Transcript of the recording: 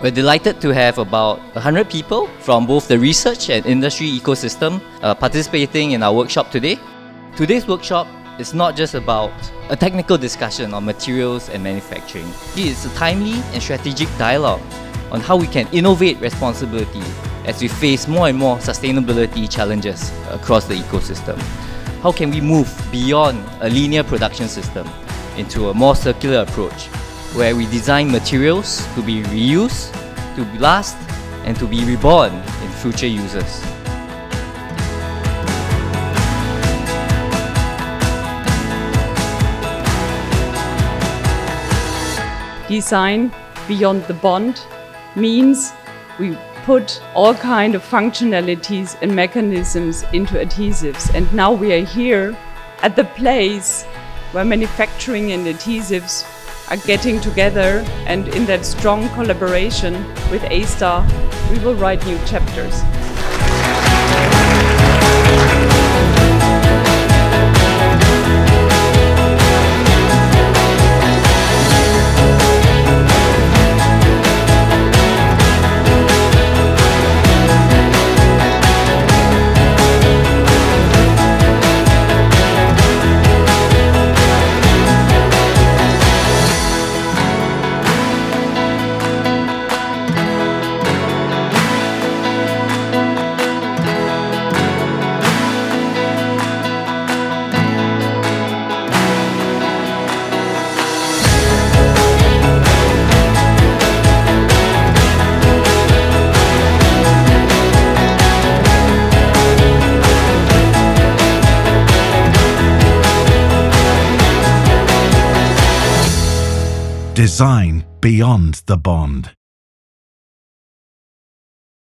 We're delighted to have about 100 people from both the research and industry ecosystem participating in our workshop today. Today's workshop is not just about a technical discussion on materials and manufacturing. It's a timely and strategic dialogue on how we can innovate responsibility as we face more and more sustainability challenges across the ecosystem. How can we move beyond a linear production system into a more circular approach, where we design materials to be reused, to last, and to be reborn in future uses. Design beyond the bond means we put all kind of functionalities and mechanisms into adhesives, and now we are here at the place where manufacturing and adhesives are getting together, and in that strong collaboration with A-Star we will write new chapters. Design beyond the bond.